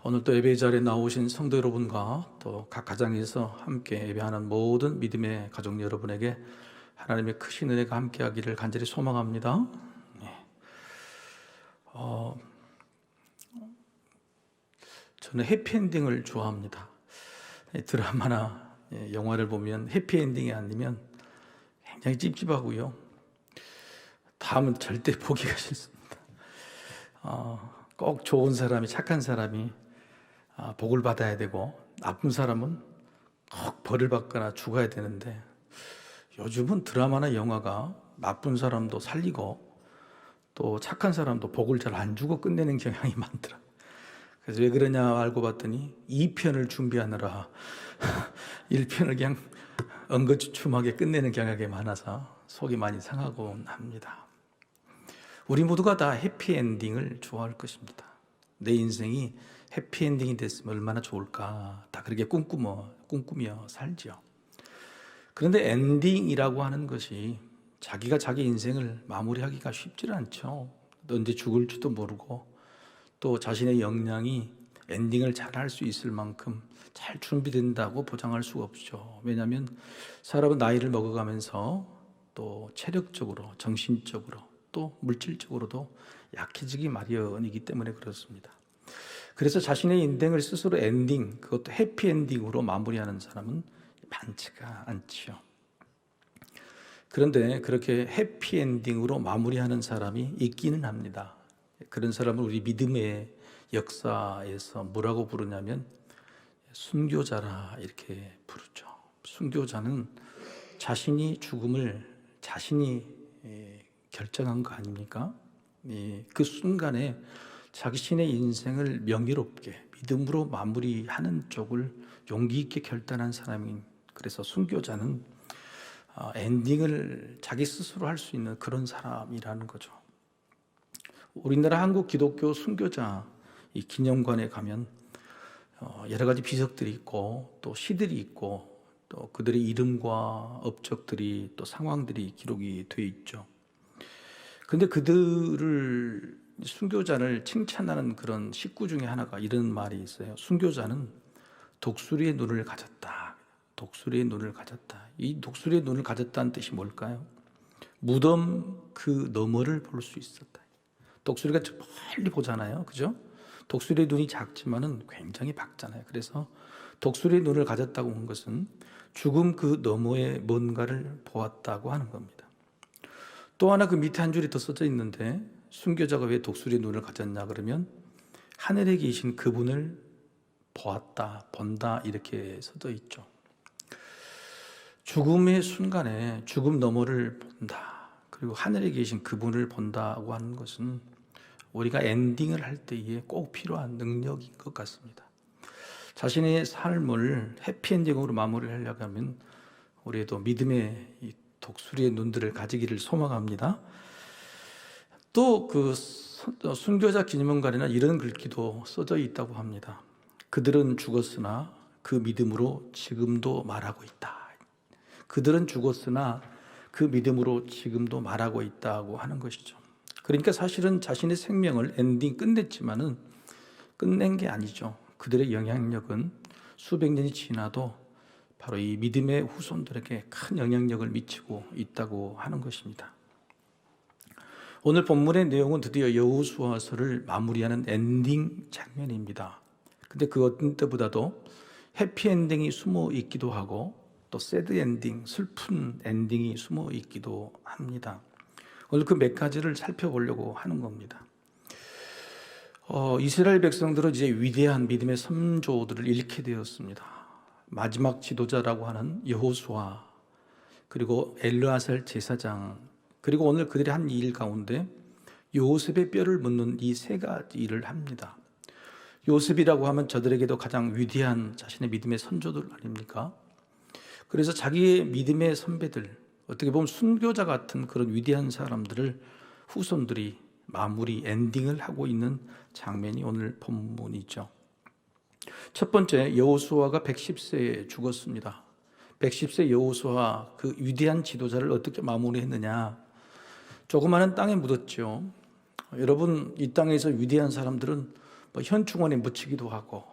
오늘 또 예배 자리에 나오신 성도 여러분과 또 각 가정에서 함께 예배하는 모든 믿음의 가족 여러분에게 하나님의 크신 은혜가 함께하기를 간절히 소망합니다. 저는 해피엔딩을 좋아합니다. 드라마나 영화를 보면 해피엔딩이 아니면 굉장히 찝찝하고요. 다음은 절대 보기가 싫습니다. 꼭 좋은 사람이, 착한 사람이 복을 받아야 되고, 나쁜 사람은 꼭 벌을 받거나 죽어야 되는데, 요즘은 드라마나 영화가 나쁜 사람도 살리고 또 착한 사람도 복을 잘 안 주고 끝내는 경향이 많더라고요. 그래서 왜 그러냐 알고 봤더니 2편을 준비하느라 1편을 그냥 엉거주춤하게 끝내는 경향이 많아서 속이 많이 상하곤 합니다. 우리 모두가 다 해피엔딩을 좋아할 것입니다. 내 인생이 해피엔딩이 됐으면 얼마나 좋을까, 다 그렇게 꿈꾸며 살죠. 그런데 엔딩이라고 하는 것이 자기가 자기 인생을 마무리하기가 쉽지 않죠. 언제 죽을지도 모르고 또 자신의 역량이 엔딩을 잘 할 수 있을 만큼 잘 준비된다고 보장할 수가 없죠. 왜냐하면 사람은 나이를 먹어가면서 또 체력적으로, 정신적으로 또 물질적으로도 약해지기 마련이기 때문에 그렇습니다. 그래서 자신의 인생을 스스로 엔딩, 그것도 해피엔딩으로 마무리하는 사람은 많지가 않지요. 그런데 그렇게 해피엔딩으로 마무리하는 사람이 있기는 합니다. 그런 사람을 우리 믿음의 역사에서 뭐라고 부르냐면 순교자라 이렇게 부르죠. 순교자는 자신이 죽음을 자신이 결정한 거 아닙니까? 그 순간에 자신의 인생을 명예롭게 믿음으로 마무리하는 쪽을 용기 있게 결단한 사람인, 그래서 순교자는 엔딩을 자기 스스로 할 수 있는 그런 사람이라는 거죠. 우리나라 한국 기독교 순교자 이 기념관에 가면 여러 가지 비석들이 있고 또 시들이 있고 또 그들의 이름과 업적들이 또 상황들이 기록이 되어 있죠. 근데 그들을 순교자를 칭찬하는 그런 식구 중에 하나가 이런 말이 있어요. 순교자는 독수리의 눈을 가졌다. 독수리의 눈을 가졌다. 이 독수리의 눈을 가졌다는 뜻이 뭘까요? 무덤 그 너머를 볼 수 있었다. 독수리가 저 멀리 보잖아요. 그죠? 독수리의 눈이 작지만은 굉장히 밝잖아요. 그래서 독수리의 눈을 가졌다고 한 것은 죽음 그 너머에 뭔가를 보았다고 하는 겁니다. 또 하나 그 밑에 한 줄이 더 써져 있는데, 순교자가 왜 독수리의 눈을 가졌냐 그러면 하늘에 계신 그분을 보았다, 본다 이렇게 써져 있죠. 죽음의 순간에 죽음 너머를 본다, 그리고 하늘에 계신 그분을 본다고 하는 것은 우리가 엔딩을 할 때에 꼭 필요한 능력인 것 같습니다. 자신의 삶을 해피엔딩으로 마무리하려고 하면 우리도 믿음의 이 독수리의 눈들을 가지기를 소망합니다. 또 그 순교자 기념관에는 이런 글귀도 써져 있다고 합니다. 그들은 죽었으나 그 믿음으로 지금도 말하고 있다. 그들은 죽었으나 그 믿음으로 지금도 말하고 있다고 하는 것이죠. 그러니까 사실은 자신의 생명을 엔딩 끝냈지만은 끝낸 게 아니죠. 그들의 영향력은 수백 년이 지나도 바로 이 믿음의 후손들에게 큰 영향력을 미치고 있다고 하는 것입니다. 오늘 본문의 내용은 드디어 여호수아서를 마무리하는 엔딩 장면입니다. 근데 그 어떤 때보다도 해피엔딩이 숨어 있기도 하고 또 새드 엔딩, 슬픈 엔딩이 숨어 있기도 합니다. 오늘 그 몇 가지를 살펴보려고 하는 겁니다. 이스라엘 백성들은 이제 위대한 믿음의 선조들을 잃게 되었습니다. 마지막 지도자라고 하는 여호수아, 그리고 엘르아살 제사장, 그리고 오늘 그들이 한 일 가운데 요셉의 뼈를 묻는 이 세 가지 일을 합니다. 요셉이라고 하면 저들에게도 가장 위대한 자신의 믿음의 선조들 아닙니까? 그래서 자기의 믿음의 선배들, 어떻게 보면 순교자 같은 그런 위대한 사람들을 후손들이 마무리, 엔딩을 하고 있는 장면이 오늘 본문이죠. 첫 번째, 여호수아가 110세에 죽었습니다. 110세 여호수아, 그 위대한 지도자를 어떻게 마무리했느냐? 조그마한 땅에 묻었죠. 여러분, 이 땅에서 위대한 사람들은 뭐 현충원에 묻히기도 하고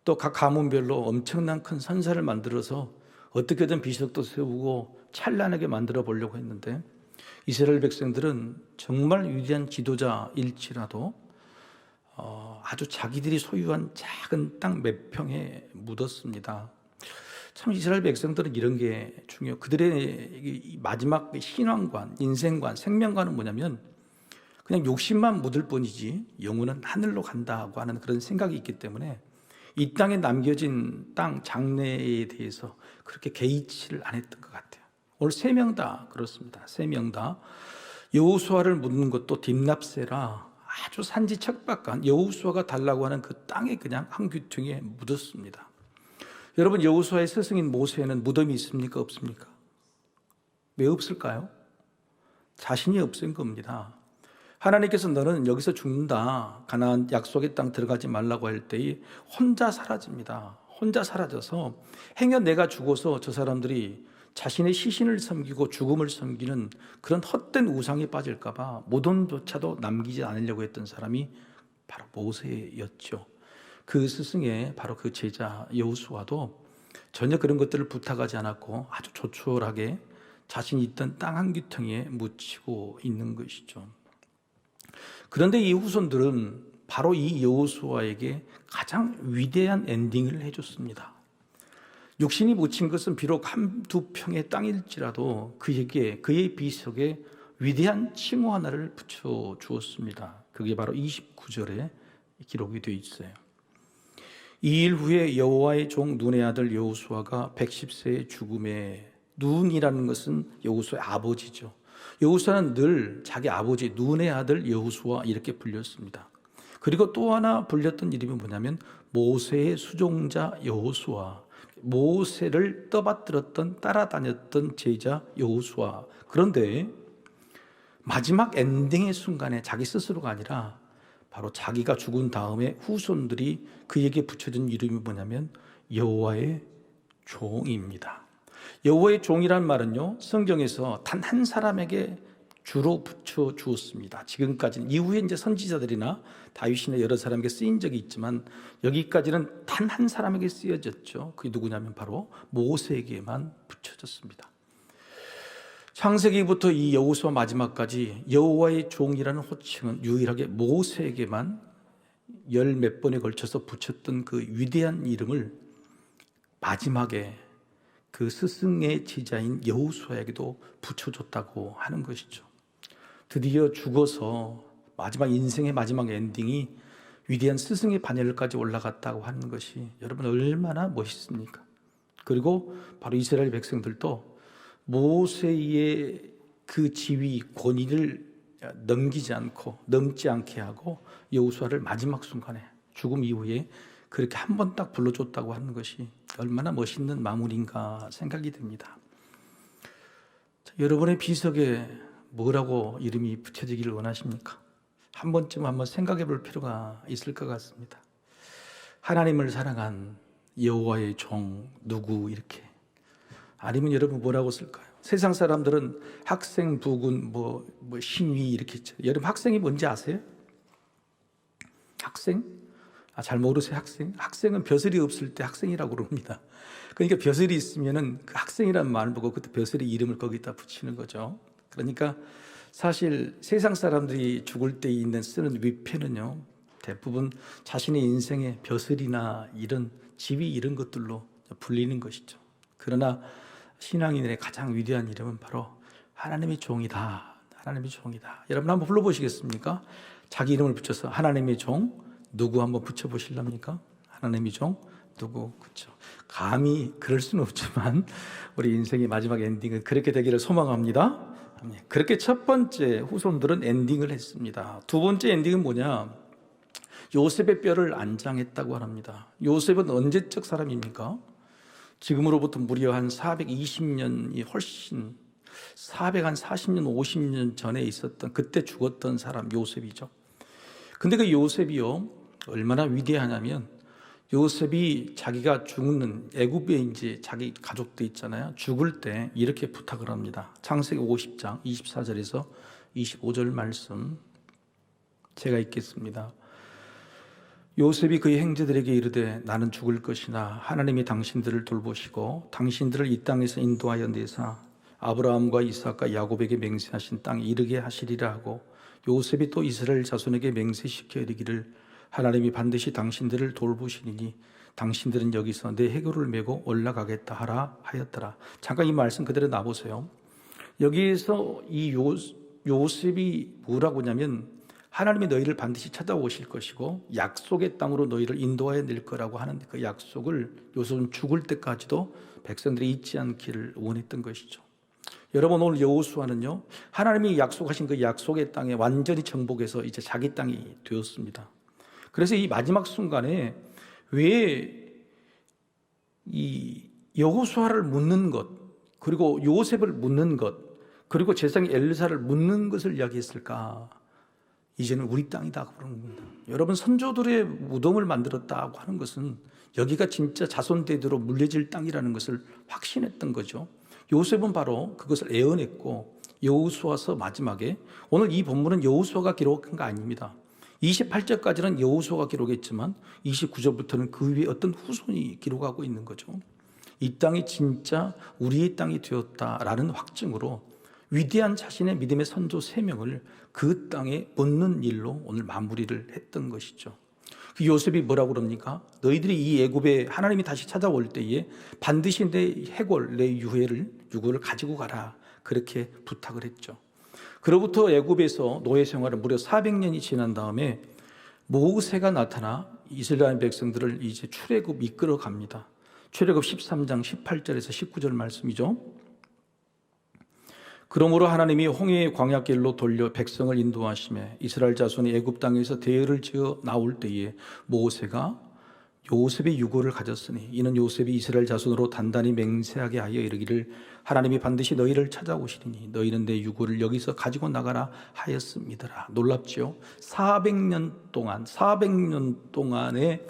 또 각 가문별로 엄청난 큰 선사를 만들어서 어떻게든 비석도 세우고 찬란하게 만들어 보려고 했는데 이스라엘 백성들은 정말 위대한 지도자일지라도 아주 자기들이 소유한 작은 땅 몇 평에 묻었습니다. 참 이스라엘 백성들은 이런 게 중요해요. 그들의 마지막 신앙관, 인생관, 생명관은 뭐냐면 그냥 욕심만 묻을 뿐이지 영혼은 하늘로 간다고 하는 그런 생각이 있기 때문에 이 땅에 남겨진 땅 장래에 대해서 그렇게 개의치를 안 했던 것 같아요. 오늘 3명 다 그렇습니다. 3명 다 여호수아를 묻는 것도 딥납세라 아주 산지 척박한 여호수아가 달라고 하는 그 땅에 그냥 한 귀퉁이에 묻었습니다. 여러분, 여호수아의 스승인 모세는 무덤이 있습니까? 없습니까? 왜 없을까요? 자신이 없은 겁니다. 하나님께서 너는 여기서 죽는다, 가나안 약속의 땅 들어가지 말라고 할 때에 혼자 사라집니다. 혼자 사라져서 행여 내가 죽어서 저 사람들이 자신의 시신을 섬기고 죽음을 섬기는 그런 헛된 우상에 빠질까 봐 무덤조차도 남기지 않으려고 했던 사람이 바로 모세였죠. 그 스승의 바로 그 제자 여호수아도 전혀 그런 것들을 부탁하지 않았고 아주 조촐하게 자신이 있던 땅 한 귀퉁이에 묻히고 있는 것이죠. 그런데 이 후손들은 바로 이 여호수아에게 가장 위대한 엔딩을 해줬습니다. 육신이 묻힌 것은 비록 한두 평의 땅일지라도 그에게 그의 비석에 위대한 칭호 하나를 붙여 주었습니다. 그게 바로 29절에 기록이 되어 있어요. 2일 후에 여호와의 종 눈의 아들 여호수아가 110세의 죽음에, 눈이라는 것은 여호수아의 아버지죠. 여호수아는 늘 자기 아버지 눈의 아들 여호수아 이렇게 불렸습니다. 그리고 또 하나 불렸던 이름이 뭐냐면 모세의 수종자 여호수아, 모세를 떠받들었던 따라다녔던 제자 여호수아. 그런데 마지막 엔딩의 순간에 자기 스스로가 아니라 바로 자기가 죽은 다음에 후손들이 그에게 붙여준 이름이 뭐냐면 여호와의 종입니다. 여호와의 종이란 말은요, 성경에서 단 한 사람에게 주로 붙여 주었습니다. 지금까지는 이후에 이제 선지자들이나 다윗이나 여러 사람에게 쓰인 적이 있지만 여기까지는 단 한 사람에게 쓰여졌죠. 그게 누구냐면 바로 모세에게만 붙여졌습니다. 창세기부터 이 여호수아 마지막까지 여호와의 종이라는 호칭은 유일하게 모세에게만 열 몇 번에 걸쳐서 붙였던 그 위대한 이름을 마지막에 그 스승의 제자인 여호수아에게도 붙여줬다고 하는 것이죠. 드디어 죽어서 마지막 인생의 마지막 엔딩이 위대한 스승의 반열까지 올라갔다고 하는 것이 여러분 얼마나 멋있습니까? 그리고 바로 이스라엘 백성들도 모세의 그 지위, 권위를 넘지 않게 하고 여호수아를 마지막 순간에 죽음 이후에 그렇게 한 번 딱 불러줬다고 하는 것이 얼마나 멋있는 마무리인가 생각이 듭니다. 자, 여러분의 비석에 뭐라고 이름이 붙여지기를 원하십니까? 한 번쯤 한번 생각해 볼 필요가 있을 것 같습니다. 하나님을 사랑한 여호와의 종 누구 이렇게, 아니면 여러분 뭐라고 쓸까요? 세상 사람들은 학생, 부군, 뭐 신위 이렇게 있죠. 여러분 학생이 뭔지 아세요? 학생? 잘 모르세요? 학생은 벼슬이 없을 때 학생이라고 그럽니다. 그러니까 벼슬이 있으면은 그 학생이라는 말을 보고 그때 벼슬의 이름을 거기다 붙이는 거죠. 그러니까 사실 세상 사람들이 죽을 때 쓰는 위패는요, 대부분 자신의 인생의 벼슬이나 이런 지위 이런 것들로 불리는 것이죠. 그러나 신앙인의 가장 위대한 이름은 바로 하나님의 종이다. 하나님의 종이다. 여러분 한번 불러보시겠습니까? 자기 이름을 붙여서 하나님의 종 누구 한번 붙여보실랍니까? 하나님의 종 누구? 그렇죠. 감히 그럴 수는 없지만 우리 인생의 마지막 엔딩은 그렇게 되기를 소망합니다. 그렇게 첫 번째 후손들은 엔딩을 했습니다. 두 번째 엔딩은 뭐냐? 요셉의 뼈를 안장했다고 합니다. 요셉은 언제적 사람입니까? 지금으로부터 무려 한 420년이 훨씬 440년, 50년 전에 있었던, 그때 죽었던 사람 요셉이죠. 근데 그 요셉이요, 얼마나 위대하냐면 요셉이 자기가 죽는 애굽에 이제 자기 가족도 있잖아요. 죽을 때 이렇게 부탁을 합니다. 창세기 50장 24절에서 25절 말씀 제가 읽겠습니다. 요셉이 그의 형제들에게 이르되 나는 죽을 것이나 하나님이 당신들을 돌보시고 당신들을 이 땅에서 인도하여 내사 아브라함과 이삭과 야곱에게 맹세하신 땅에 이르게 하시리라 하고, 요셉이 또 이스라엘 자손에게 맹세시켜 이르기를 하나님이 반드시 당신들을 돌보시리니 당신들은 여기서 내 해골을 메고 올라가겠다 하라 하였더라. 잠깐 이 말씀 그대로 놔보세요. 여기에서 이 요셉이 뭐라고 하냐면 하나님이 너희를 반드시 찾아오실 것이고 약속의 땅으로 너희를 인도하여 낼 거라고 하는 그 약속을 요셉은 죽을 때까지도 백성들이 잊지 않기를 원했던 것이죠. 여러분, 오늘 여호수아는요, 하나님이 약속하신 그 약속의 땅에 완전히 정복해서 이제 자기 땅이 되었습니다. 그래서 이 마지막 순간에 왜 이 여호수아를 묻는 것, 그리고 요셉을 묻는 것, 그리고 제사장 엘르사를 묻는 것을 이야기했을까? 이제는 우리 땅이다 그러는 겁니다. 여러분, 선조들의 무덤을 만들었다고 하는 것은 여기가 진짜 자손 대대로 물려질 땅이라는 것을 확신했던 거죠. 요셉은 바로 그것을 애언했고, 여호수아서 마지막에, 오늘 이 본문은 여호수아가 기록한 거 아닙니다. 28절까지는 여호수아가 기록했지만 29절부터는 그 위에 어떤 후손이 기록하고 있는 거죠. 이 땅이 진짜 우리의 땅이 되었다라는 확증으로 위대한 자신의 믿음의 선조 3명을 그 땅에 묻는 일로 오늘 마무리를 했던 것이죠. 그 요셉이 뭐라고 그럽니까? 너희들이 이 애굽에 하나님이 다시 찾아올 때에 반드시 내 해골, 내 유골을 가지고 가라, 그렇게 부탁을 했죠. 그로부터 애굽에서 노예 생활을 무려 400년이 지난 다음에 모세가 나타나 이스라엘 백성들을 이제 출애굽 이끌어 갑니다. 출애굽 13장 18절에서 19절 말씀이죠. 그러므로 하나님이 홍해의 광야길로 돌려 백성을 인도하시매 이스라엘 자손이 애굽 땅에서 대열을 지어 나올 때에 모세가 요셉의 유고를 가졌으니 이는 요셉이 이스라엘 자손으로 단단히 맹세하게 하여 이르기를 하나님이 반드시 너희를 찾아오시리니 너희는 내 유고를 여기서 가지고 나가라 하였습니다. 놀랍죠? 400년 동안의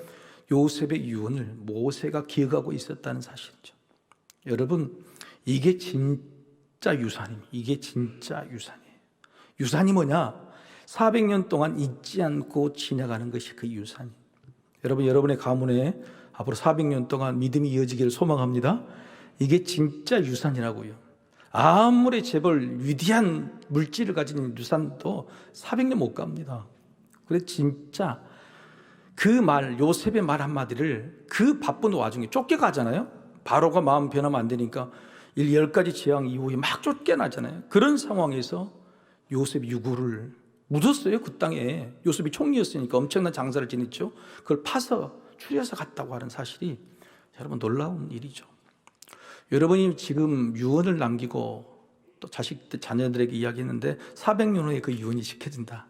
요셉의 유언을 모세가 기억하고 있었다는 사실이죠. 여러분, 이게 진짜 유산입니다. 이게 진짜 유산이에요. 유산이 뭐냐? 400년 동안 잊지 않고 지나가는 것이 그 유산이에요. 여러분, 여러분의 가문에 앞으로 400년 동안 믿음이 이어지기를 소망합니다. 이게 진짜 유산이라고요. 아무리 재벌 위대한 물질을 가진 유산도 400년 못 갑니다. 그래서 진짜 그 말, 요셉의 말 한마디를 그 바쁜 와중에 쫓겨가잖아요. 바로가 마음 변하면 안 되니까 10가지 재앙 이후에 막 쫓겨나잖아요. 그런 상황에서 요셉 유고를 묻었어요. 그 땅에. 요셉이 총리였으니까 엄청난 장사를 지냈죠. 그걸 파서 추려서 갔다고 하는 사실이 여러분 놀라운 일이죠. 여러분이 지금 유언을 남기고 또 자식들, 자녀들에게 이야기했는데 400년 후에 그 유언이 지켜진다.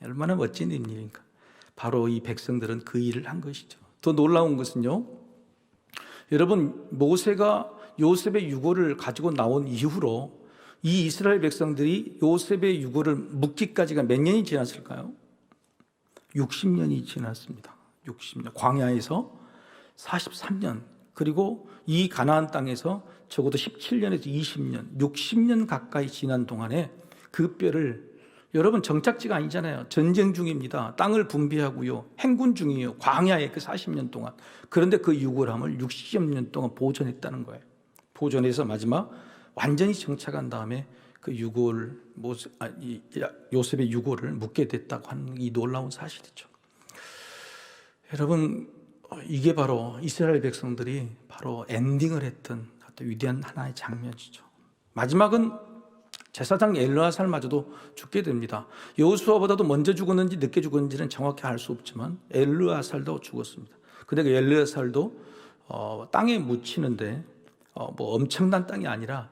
얼마나 멋진 일입니까? 바로 이 백성들은 그 일을 한 것이죠. 더 놀라운 것은요, 여러분, 모세가 요셉의 유고를 가지고 나온 이후로 이 이스라엘 백성들이 요셉의 유고를 묻기까지가 몇 년이 지났을까요? 60년이 지났습니다. 60년. 광야에서 43년, 그리고 이 가나안 땅에서 적어도 17년에서 20년, 60년 가까이 지난 동안에 그 뼈를, 여러분 정착지가 아니잖아요. 전쟁 중입니다. 땅을 분배하고요. 행군 중이에요. 광야에 그 40년 동안. 그런데 그 유골함을 60년 동안 보존했다는 거예요. 보존해서 마지막 완전히 정착한 다음에 그 요셉의 유골을 묻게 됐다고 하는 이 놀라운 사실이죠. 여러분, 이게 바로 이스라엘 백성들이 바로 엔딩을 했던 어떤 위대한 하나의 장면이죠. 마지막은 제사장 엘르아살마저도 죽게 됩니다. 여호수아보다도 먼저 죽었는지 늦게 죽었는지는 정확히 알 수 없지만 엘르아살도 죽었습니다. 근데 그 엘르아살도 땅에 묻히는데 뭐 엄청난 땅이 아니라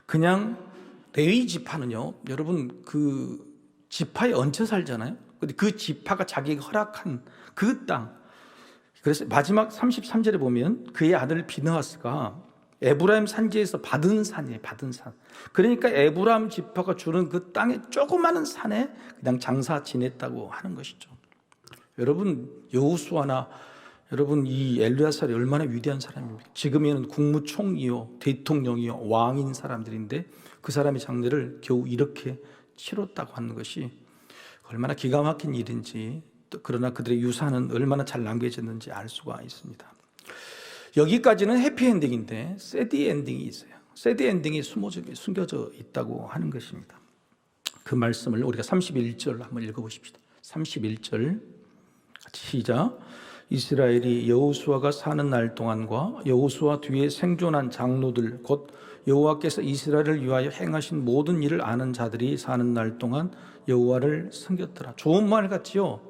그냥 레위 지파는요, 여러분 그 지파에 얹혀 살잖아요. 근데 그 지파가 자기가 허락한 그 땅. 그래서 마지막 33절에 보면 그의 아들 비느하스가 에브라임 산지에서 받은 산이에요. 받은 산. 그러니까 에브라임 지파가 주는 그 땅의 조그마한 산에 그냥 장사 지냈다고 하는 것이죠. 여러분, 여호수아나 여러분 이 엘르아살이 얼마나 위대한 사람입니까? 지금에는 국무총리요, 대통령이요, 왕인 사람들인데 그 사람의 장례를 겨우 이렇게 치렀다고 하는 것이 얼마나 기가 막힌 일인지 그러나 그들의 유산은 얼마나 잘 남겨졌는지 알 수가 있습니다. 여기까지는 해피엔딩인데 새드 엔딩이 있어요. 새드 엔딩이 숨겨져 있다고 하는 것입니다. 그 말씀을 우리가 31절 한번 읽어보십시다. 31절 같이 시작. 이스라엘이 여호수아가 사는 날 동안과 여호수아 뒤에 생존한 장로들 곧 여호와께서 이스라엘을 위하여 행하신 모든 일을 아는 자들이 사는 날 동안 여호와를 섬겼더라. 좋은 말 같지요.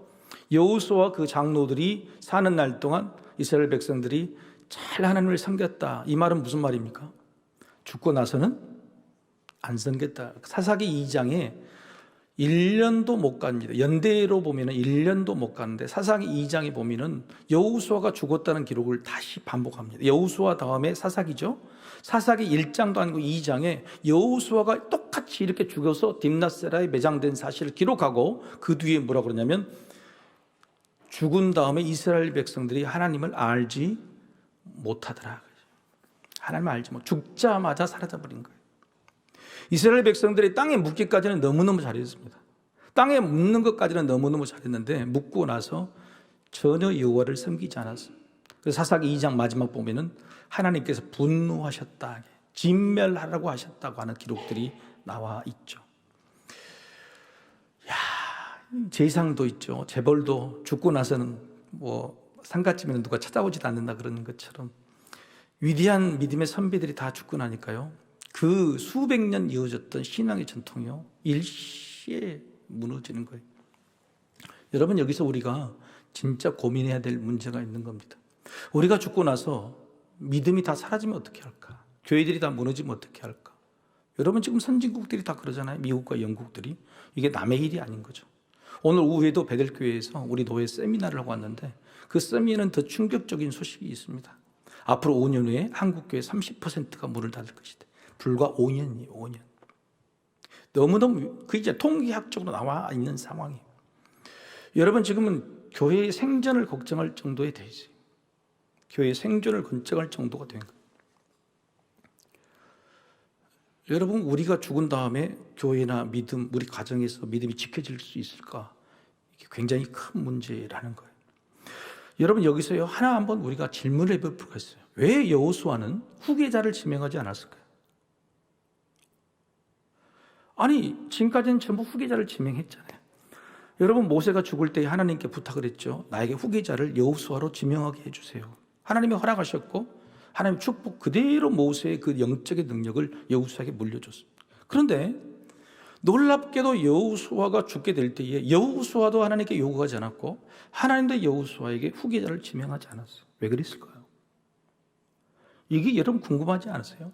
여호수아 그 장로들이 사는 날 동안 이스라엘 백성들이 잘 하나님을 섬겼다. 이 말은 무슨 말입니까? 죽고 나서는 안 섬겼다. 사사기 2장에 1년도 못 갑니다. 연대로 보면은 1년도 못 가는데 사사기 2장에 보면은 여호수아가 죽었다는 기록을 다시 반복합니다. 여호수아 다음에 사사기죠. 사사기 1장도 아니고 2장에 여호수아가 똑같이 이렇게 죽어서 딥낫세라에 매장된 사실을 기록하고 그 뒤에 뭐라 그러냐면 죽은 다음에 이스라엘 백성들이 하나님을 알지 못하더라. 하나님을 알지 못. 죽자마자 사라져버린 거예요. 이스라엘 백성들이 땅에 묻기까지는 너무너무 잘했습니다. 땅에 묻는 것까지는 너무너무 잘했는데 묻고 나서 전혀 여호와를 섬기지 않았어요. 그래서 사사기 2장 마지막 보면은 하나님께서 분노하셨다, 진멸하라고 하셨다고 하는 기록들이 나와 있죠. 제사장도 있죠. 재벌도 죽고 나서는 상가집에는 누가 찾아오지도 않는다 그러는 것처럼 위대한 믿음의 선배들이 다 죽고 나니까요. 그 수백 년 이어졌던 신앙의 전통이요 일시에 무너지는 거예요. 여러분, 여기서 우리가 진짜 고민해야 될 문제가 있는 겁니다. 우리가 죽고 나서 믿음이 다 사라지면 어떻게 할까? 교회들이 다 무너지면 어떻게 할까? 여러분, 지금 선진국들이 다 그러잖아요. 미국과 영국들이. 이게 남의 일이 아닌 거죠. 오늘 오후에도 베델교회에서 우리 노예 세미나를 하고 왔는데 그 세미나는 더 충격적인 소식이 있습니다. 앞으로 5년 후에 한국교회 30%가 문을 닫을 것이다. 불과 5년이에요. 5년. 너무너무 그 이제 통계학적으로 나와 있는 상황이에요. 여러분, 지금은 교회의 생존을 걱정할 정도에 돼 있어요. 교회의 생존을 걱정할 정도가 된 거예요. 여러분, 우리가 죽은 다음에 교회나 믿음, 우리 가정에서 믿음이 지켜질 수 있을까? 이게 굉장히 큰 문제라는 거예요. 여러분, 여기서요 하나 한번 우리가 질문을 해볼 필요가 있어요. 왜 여호수아는 후계자를 지명하지 않았을까요? 아니, 지금까지는 전부 후계자를 지명했잖아요. 여러분, 모세가 죽을 때 하나님께 부탁을 했죠. 나에게 후계자를 여호수아로 지명하게 해주세요. 하나님이 허락하셨고 하나님 축복 그대로 모세의 그 영적인 능력을 여호수아에게 물려줬습니다. 그런데 놀랍게도 여호수아가 죽게 될 때에 여호수아도 하나님께 요구하지 않았고 하나님도 여호수아에게 후계자를 지명하지 않았어요. 왜 그랬을까요? 이게 여러분 궁금하지 않으세요?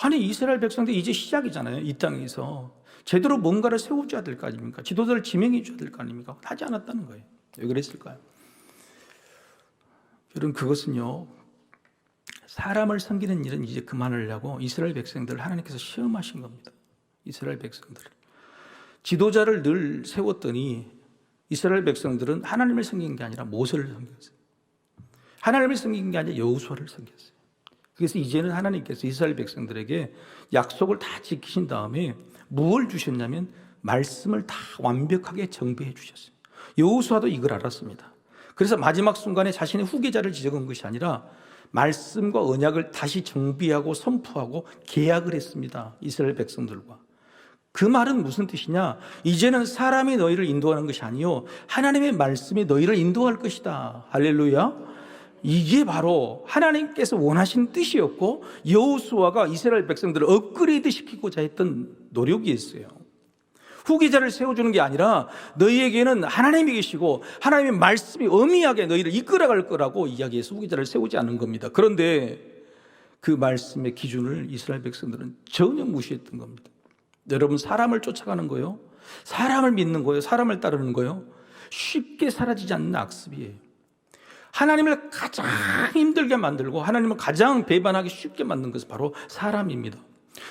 아니, 이스라엘 백성들이 이제 시작이잖아요. 이 땅에서 제대로 뭔가를 세워줘야 될 거 아닙니까? 지도자를 지명해 줘야 될 거 아닙니까? 하지 않았다는 거예요. 왜 그랬을까요? 여러분, 그것은요 사람을 섬기는 일은 이제 그만하려고 이스라엘 백성들을 하나님께서 시험하신 겁니다. 이스라엘 백성들을. 지도자를 늘 세웠더니 이스라엘 백성들은 하나님을 섬긴 게 아니라 모세를 섬겼어요. 하나님을 섬긴 게 아니라 여호수아를 섬겼어요. 그래서 이제는 하나님께서 이스라엘 백성들에게 약속을 다 지키신 다음에 무엇을 주셨냐면 말씀을 다 완벽하게 정비해 주셨어요. 여호수아도 이걸 알았습니다. 그래서 마지막 순간에 자신의 후계자를 지정한 것이 아니라 말씀과 언약을 다시 정비하고 선포하고 계약을 했습니다. 이스라엘 백성들과. 그 말은 무슨 뜻이냐? 이제는 사람이 너희를 인도하는 것이 아니요 하나님의 말씀이 너희를 인도할 것이다. 할렐루야. 이게 바로 하나님께서 원하신 뜻이었고 여호수아가 이스라엘 백성들을 업그레이드 시키고자 했던 노력이었어요. 후계자를 세워주는 게 아니라 너희에게는 하나님이 계시고 하나님의 말씀이 엄미하게 너희를 이끌어갈 거라고 이야기해서 후계자를 세우지 않은 겁니다. 그런데 그 말씀의 기준을 이스라엘 백성들은 전혀 무시했던 겁니다. 여러분, 사람을 쫓아가는 거요, 사람을 믿는 거요, 사람을 따르는 거요, 쉽게 사라지지 않는 악습이에요. 하나님을 가장 힘들게 만들고 하나님을 가장 배반하기 쉽게 만든 것은 바로 사람입니다.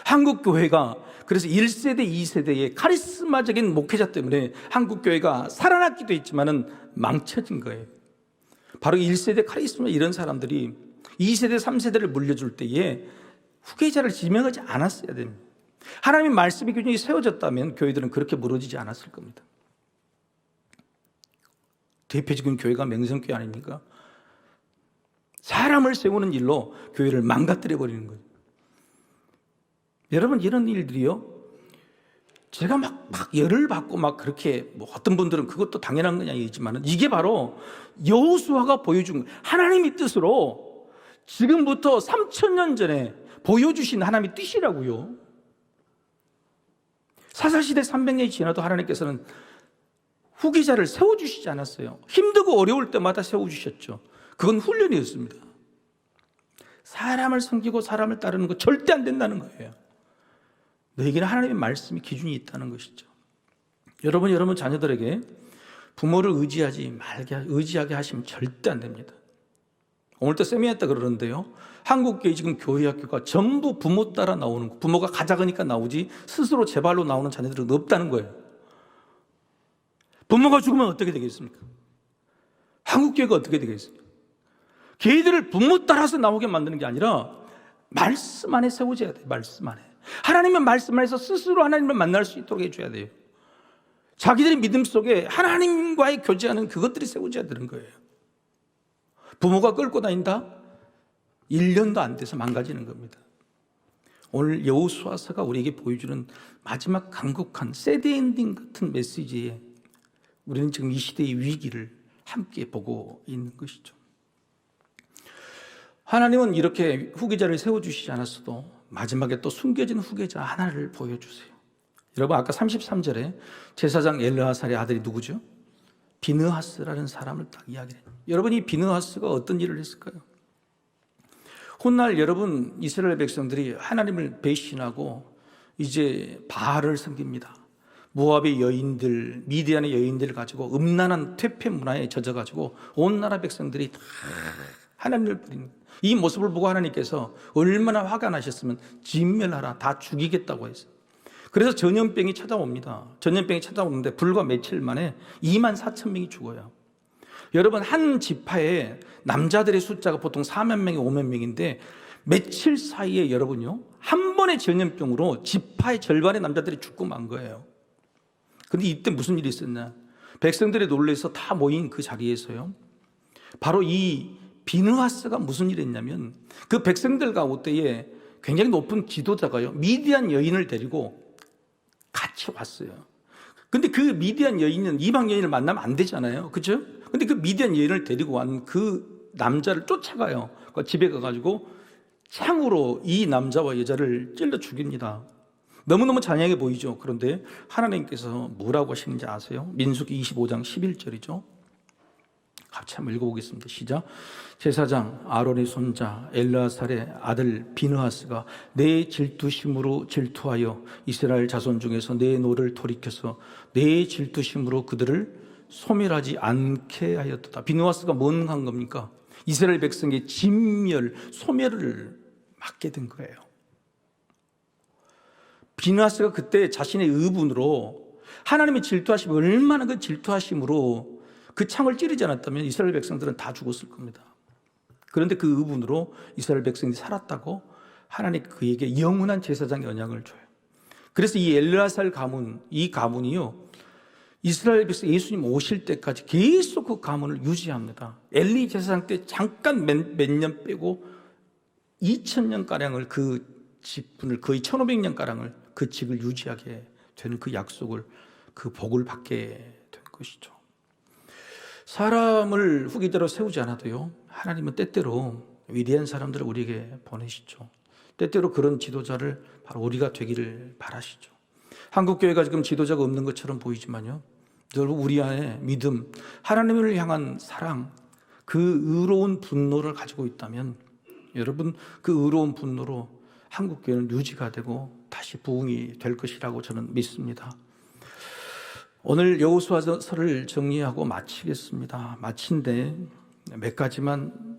한국교회가 그래서 1세대, 2세대의 카리스마적인 목회자 때문에 한국교회가 살아났기도 했지만은 망쳐진 거예요. 바로 1세대 카리스마 이런 사람들이 2세대, 3세대를 물려줄 때에 후계자를 지명하지 않았어야 됩니다. 하나님의 말씀의 기준이 세워졌다면 교회들은 그렇게 무너지지 않았을 겁니다. 대표적인 교회가 맹성교회 아닙니까? 사람을 세우는 일로 교회를 망가뜨려 버리는 거예요. 여러분, 이런 일들이요, 제가 막 열을 받고 막 그렇게, 뭐 어떤 분들은 그것도 당연한 거냐 이지만, 이게 바로 여호수아가 보여준 하나님의 뜻으로 지금부터 3,000년 전에 보여주신 하나님의 뜻이라고요. 사사시대 300년이 지나도 하나님께서는 후계자를 세워주시지 않았어요. 힘들고 어려울 때마다 세워주셨죠. 그건 훈련이었습니다. 사람을 섬기고 사람을 따르는 거 절대 안 된다는 거예요. 너에게는 하나님의 말씀이 기준이 있다는 것이죠. 여러분 자녀들에게 부모를 의지하게 하시면 절대 안 됩니다. 오늘도 세미나때 그러는데요, 한국교회 지금 교회학교가 전부 부모 따라 나오는 거, 부모가 가작으니까 나오지 스스로 제 발로 나오는 자녀들은 없다는 거예요. 부모가 죽으면 어떻게 되겠습니까? 한국교회가 어떻게 되겠습니까? 걔들을 부모 따라서 나오게 만드는 게 아니라 말씀 안에 세워져야 돼요. 말씀 안에. 하나님의 말씀 안에서 스스로 하나님을 만날 수 있도록 해줘야 돼요. 자기들의 믿음 속에 하나님과의 교제하는 그것들이 세워져야 되는 거예요. 부모가 끌고 다닌다? 1년도 안 돼서 망가지는 겁니다. 오늘 여호수아서가 우리에게 보여주는 마지막 간곡한 새드 엔딩 같은 메시지에 우리는 지금 이 시대의 위기를 함께 보고 있는 것이죠. 하나님은 이렇게 후계자를 세워주시지 않았어도 마지막에 또 숨겨진 후계자 하나를 보여주세요. 여러분, 아까 33절에 제사장 엘르아살의 아들이 누구죠? 비느하스라는 사람을 딱 이야기해요. 여러분, 이 비느하스가 어떤 일을 했을까요? 훗날 여러분, 이스라엘 백성들이 하나님을 배신하고 이제 바알을 섬깁니다. 모압의 여인들, 미디안의 여인들을 가지고 음란한 퇴폐 문화에 젖어가지고 온 나라 백성들이 다 하나님을 버리는, 이 모습을 보고 하나님께서 얼마나 화가 나셨으면 진멸하라, 다 죽이겠다고 했어요. 그래서 전염병이 찾아옵니다. 전염병이 찾아오는데 불과 며칠 만에 24,000명이 죽어요. 여러분, 한 지파에 남자들의 숫자가 보통 4만 명이 5만 명인데 며칠 사이에 여러분요, 한 번의 전염병으로 지파의 절반의 남자들이 죽고 만 거예요. 근데 이때 무슨 일이 있었냐? 백성들이 놀라서 다 모인 그 자리에서요, 바로 이 비느하스가 무슨 일을 했냐면, 그 백성들 가운데에 굉장히 높은 지도자가요, 미디안 여인을 데리고 같이 왔어요. 근데 그 미디안 여인은 이방 여인을 만나면 안 되잖아요. 그렇죠? 근데 그 미디안 여인을 데리고 온 그 남자를 쫓아가요. 집에 가가지고 창으로 이 남자와 여자를 찔러 죽입니다. 너무너무 잔인하게 보이죠. 그런데 하나님께서 뭐라고 하시는지 아세요? 민수기 25장 11절이죠. 같이 한번 읽어보겠습니다. 시작. 제사장 아론의 손자 엘르아살의 아들 비느하스가 내 질투심으로 질투하여 이스라엘 자손 중에서 내 노를 돌이켜서 내 질투심으로 그들을 소멸하지 않게 하였도다. 비느하스가 뭔 한 겁니까? 이스라엘 백성의 진멸, 소멸을 막게 된 거예요. 비느하스가 그때 자신의 의분으로 하나님의 질투하심, 얼마나 그 질투하심으로 그 창을 찌르지 않았다면 이스라엘 백성들은 다 죽었을 겁니다. 그런데 그 의분으로 이스라엘 백성이 살았다고 하나님 그에게 영원한 제사장의 언약을 줘요. 그래서 이 엘르아살 가문, 이 가문이요, 이스라엘 백성 예수님 오실 때까지 계속 그 가문을 유지합니다. 엘리 제사장 때 잠깐 몇 년 빼고 2000년가량을 그 직분을, 거의 1500년가량을 그 직을 유지하게 되는 그 약속을, 그 복을 받게 된 것이죠. 사람을 후계자로 세우지 않아도요, 하나님은 때때로 위대한 사람들을 우리에게 보내시죠. 때때로 그런 지도자를 바로 우리가 되기를 바라시죠. 한국교회가 지금 지도자가 없는 것처럼 보이지만요, 여러분, 우리 안에 믿음, 하나님을 향한 사랑, 그 의로운 분노를 가지고 있다면 여러분, 그 의로운 분노로 한국교회는 유지가 되고 다시 부흥이 될 것이라고 저는 믿습니다. 오늘 여호수아서를 정리하고 마치겠습니다. 마친데 몇 가지만,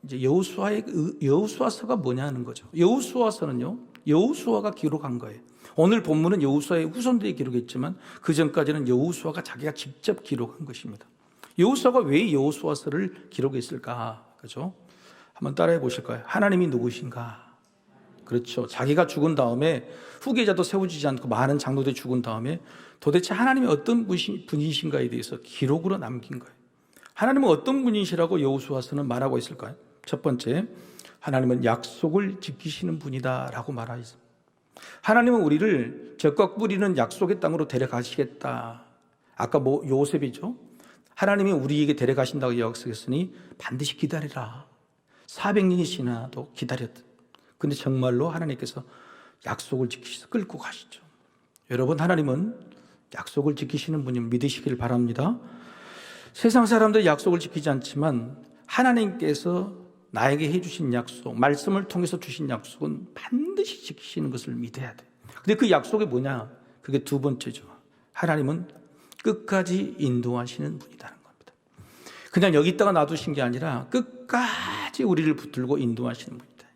이제 여호수아서가 뭐냐 하는 거죠. 여호수아서는요, 여호수아가 기록한 거예요. 오늘 본문은 여호수아의 후손들이 기록했지만 그 전까지는 여호수아가 자기가 직접 기록한 것입니다. 여호수아가 왜 여호수아서를 기록했을까? 그죠? 한번 따라해 보실까요? 하나님이 누구신가? 그렇죠. 자기가 죽은 다음에 후계자도 세워지지 않고 많은 장로들이 죽은 다음에 도대체 하나님이 어떤 분이신가에 대해서 기록으로 남긴 거예요. 하나님은 어떤 분이시라고 여호수아서는 말하고 있을까요? 첫 번째, 하나님은 약속을 지키시는 분이다라고 말하고 있습니다. 하나님은 우리를 적과 뿌리는 약속의 땅으로 데려가시겠다. 아까 요셉이죠. 하나님이 우리에게 데려가신다고 약속했으니 반드시 기다리라. 400년이 지나도 기다렸다. 근데 정말로 하나님께서 약속을 지키셔서 끌고 가시죠. 여러분, 하나님은 약속을 지키시는 분임 믿으시길 바랍니다. 세상 사람들 약속을 지키지 않지만 하나님께서 나에게 해주신 약속, 말씀을 통해서 주신 약속은 반드시 지키시는 것을 믿어야 돼. 근데 그 약속이 뭐냐? 그게 두 번째죠. 하나님은 끝까지 인도하시는 분이라는 겁니다. 그냥 여기 있다가 놔두신 게 아니라 끝까지 우리를 붙들고 인도하시는 분이다.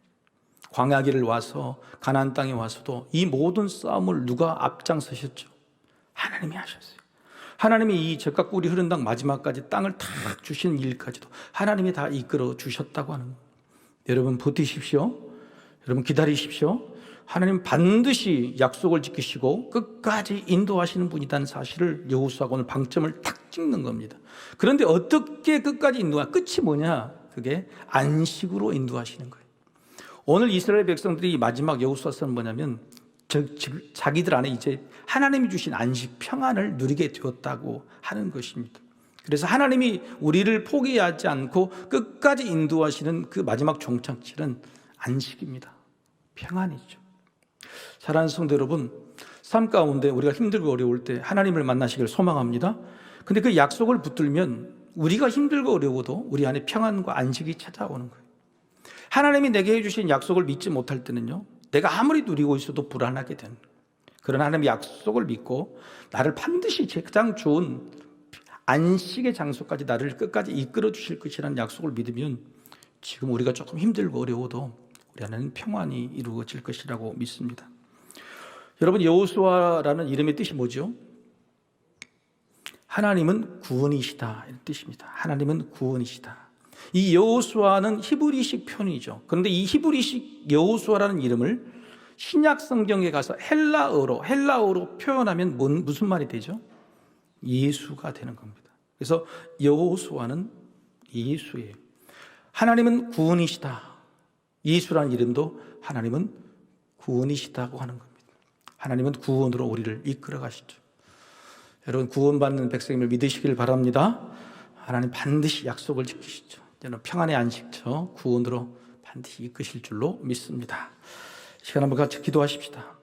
광야길을 와서 가나안 땅에 와서도 이 모든 싸움을 누가 앞장서셨죠? 하나님이 하셨어요. 하나님이 이 적과 꿀이 흐른 땅 마지막까지 땅을 다 주시는 일까지도 하나님이 다 이끌어 주셨다고 하는 거예요. 여러분 버티십시오. 여러분 기다리십시오. 하나님 반드시 약속을 지키시고 끝까지 인도하시는 분이라는 사실을 여호수아가 오늘 방점을 탁 찍는 겁니다. 그런데 어떻게 끝까지 인도하? 끝이 뭐냐? 그게 안식으로 인도하시는 거예요. 오늘 이스라엘 백성들이 마지막 여호수아서는 뭐냐면 자기들 안에 이제 하나님이 주신 안식 평안을 누리게 되었다고 하는 것입니다. 그래서 하나님이 우리를 포기하지 않고 끝까지 인도하시는 그 마지막 종착지는 안식입니다. 평안이죠. 사랑하는 성도 여러분, 삶 가운데 우리가 힘들고 어려울 때 하나님을 만나시길 소망합니다. 근데 그 약속을 붙들면 우리가 힘들고 어려워도 우리 안에 평안과 안식이 찾아오는 거예요. 하나님이 내게 해주신 약속을 믿지 못할 때는요, 내가 아무리 누리고 있어도 불안하게 되는 거예요. 그러나 하나님의 약속을 믿고 나를 반드시 가장 좋은 안식의 장소까지 나를 끝까지 이끌어 주실 것이라는 약속을 믿으면 지금 우리가 조금 힘들고 어려워도 우리 안에는 평안이 이루어질 것이라고 믿습니다. 여러분, 여호수아라는 이름의 뜻이 뭐죠? 하나님은 구원이시다 이런 뜻입니다. 하나님은 구원이시다. 이 여호수아는 히브리식 표현이죠. 그런데 이 히브리식 여호수아라는 이름을 신약 성경에 가서 헬라어로 표현하면 무슨 말이 되죠? 예수가 되는 겁니다. 그래서 여호수아는 예수예요. 하나님은 구원이시다. 예수라는 이름도 하나님은 구원이시다고 하는 겁니다. 하나님은 구원으로 우리를 이끌어 가시죠. 여러분, 구원받는 백성임을 믿으시길 바랍니다. 하나님 반드시 약속을 지키시죠. 저는 평안의 안식처 구원으로 반드시 이끄실 줄로 믿습니다. 시간 한번 같이 기도하십시다.